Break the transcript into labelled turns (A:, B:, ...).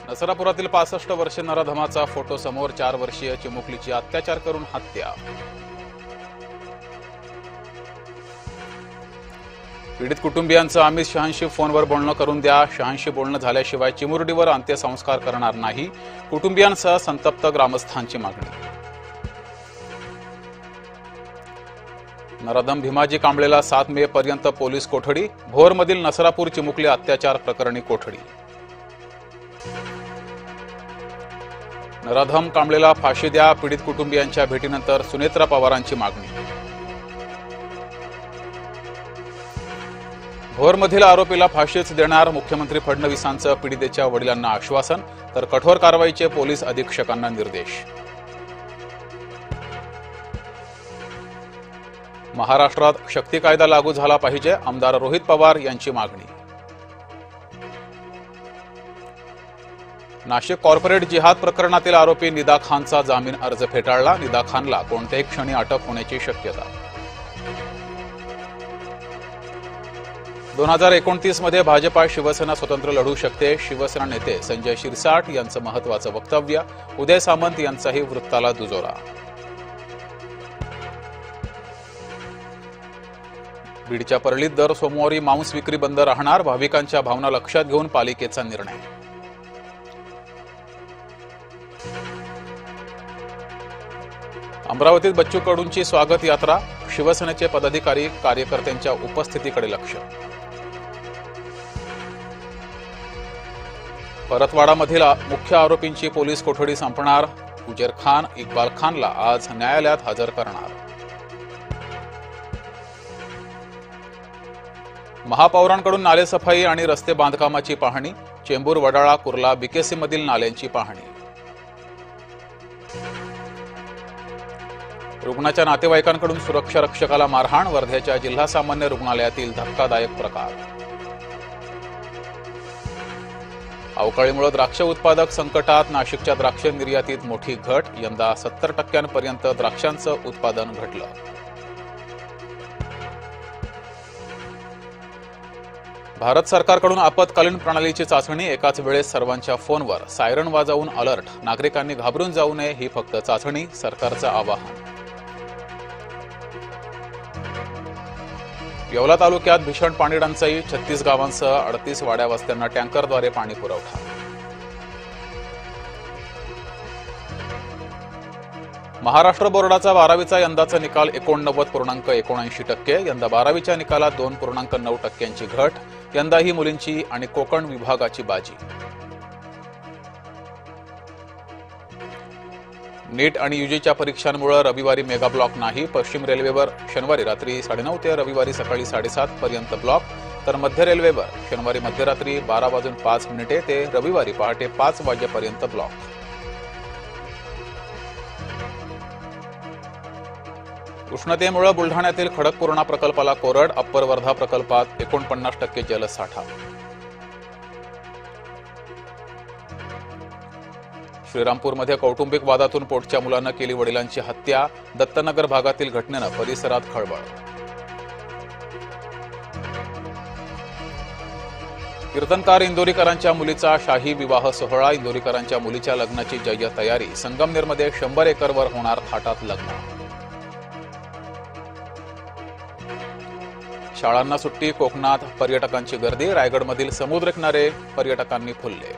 A: नसरापुरातील 65 वर्षीय नराधमाचा फोटो समोर, 4 वर्षीय चिमुकलीची अत्याचार करून हत्या. पीडित कुटुंबियांचं अमित शहांशी फोनवर बोलणं करून द्या. शहांशी बोलणं झाल्याशिवाय चिमुरडीवर अंत्यसंस्कार करणार नाही. कुटुंबियांसह संतप्त ग्रामस्थांची मागणी. नराधम भीमाजी कांबळेला 7 मे पर्यंत पोलीस कोठडी. भोरमधील नसरापूर चिमुकली अत्याचार प्रकरणी कोठडी. नराधम कांबळेला फाशी द्या. पीडित कुटुंबियांच्या भेटीनंतर सुनेत्रा पवारांची मागणी. भोरमधील आरोपीला फाशीच देणार. मुख्यमंत्री फडणवीसांचं पीडितेच्या वडिलांना आश्वासन, तर कठोर कारवाईचे पोलीस अधीक्षकांना निर्देश. महाराष्ट्रात शक्ती कायदा लागू झाला पाहिजे. आमदार रोहित पवार यांची मागणी. नाशिक कॉर्पोरेट जिहाद प्रकरणातील आरोपी निदा खानचा जामीन अर्ज फेटाळला. निदा खानला कोणत्याही क्षणी अटक होण्याची शक्यता. 2029 मध्ये भाजपा शिवसेना स्वतंत्र लढू शकते. शिवसेना नेते संजय शिरसाट यांचं महत्त्वाचं वक्तव्य. उदय सामंत यांचाही वृत्ताला दुजोरा. बीडच्या परळीत दर सोमवारी मांस विक्री बंद राहणार. भाविकांच्या भावना लक्षात घेऊन पालिकेचा निर्णय. अमरावतीत बच्चू कडूंची स्वागत यात्रा. शिवसेनेचे पदाधिकारी कार्यकर्त्यांच्या उपस्थितीकडे लक्ष. परतवाडामधील मुख्य आरोपींची पोलीस कोठडी संपणार. उजेर खान, इक्बाल खानला आज न्यायालयात हजर करणार. महापौरांकडून नालेसफाई आणि रस्ते बांधकामाची पाहणी. चेंबूर, वडाळा, कुर्ला, बीकेसी मधील नाल्यांची पाहणी. रुग्णाच्या नातेवाईकांकडून सुरक्षा रक्षकाला मारहाण. वर्ध्याच्या जिल्हा सामान्य रुग्णालयातील धक्कादायक प्रकार. अवकाळीमुळे द्राक्ष उत्पादक संकटात. नाशिकच्या द्राक्ष निर्यातीत मोठी घट. यंदा 70% द्राक्षांचं उत्पादन घटलं. भारत सरकारकडून आपत्कालीन प्रणालीची चाचणी. एकाच वेळेस सर्वांच्या फोनवर सायरन वाजवून अलर्ट. नागरिकांनी घाबरून जाऊ नये, ही फक्त चाचणी. सरकारचं आवाहन. येवला तालुक्यात भीषण पाणी टंचाई. 36 गावांसह 38 वाड्या वस्त्यांना टँकरद्वारे पाणी पुरवठा. महाराष्ट्र बोर्डाचा 12वीचा यंदाचा निकाल 89.79%. यंदा 12वीच्या निकालात 2.9% घट. यंदाही मुलींची आणि कोकण विभागाची बाजी. नीट आणि यूजीच्या परीक्षांमुळे रविवारी मेगा ब्लॉक नाही. पश्चिम रेल्वेवर शनिवारी रात्री 9:30 ते रविवारी सकाळी 7:30 पर्यंत ब्लॉक. तर मध्य रेल्वेवर शनिवारी मध्यरात्री 12:05 ते रविवारी पहाटे 5 वाजेपर्यंत ब्लॉक. उष्णतेमुळे बुलढाण्यातील खडकपूर्णा प्रकल्पाला कोरड. अप्पर वर्धा प्रकल्पात 49% जलसाठा. श्रीरामपूरमध्ये कौटुंबिक वादातून पोटच्या मुलानं केली वडिलांची हत्या. दत्तनगर भागातील घटनेनं परिसरात खळबळ. कीर्तनकार इंदोरीकरांच्या मुलीचा शाही विवाह सोहळा. इंदोरीकरांच्या मुलीच्या लग्नाची जय्य तयारी. संगमनेरमध्ये 100 एकरवर होणार थाटात लग्न. शाळांना सुट्टी. कोकणात पर्यटकांची गर्दी. रायगडमधील समुद्रकिनारे पर्यटकांनी फुलले.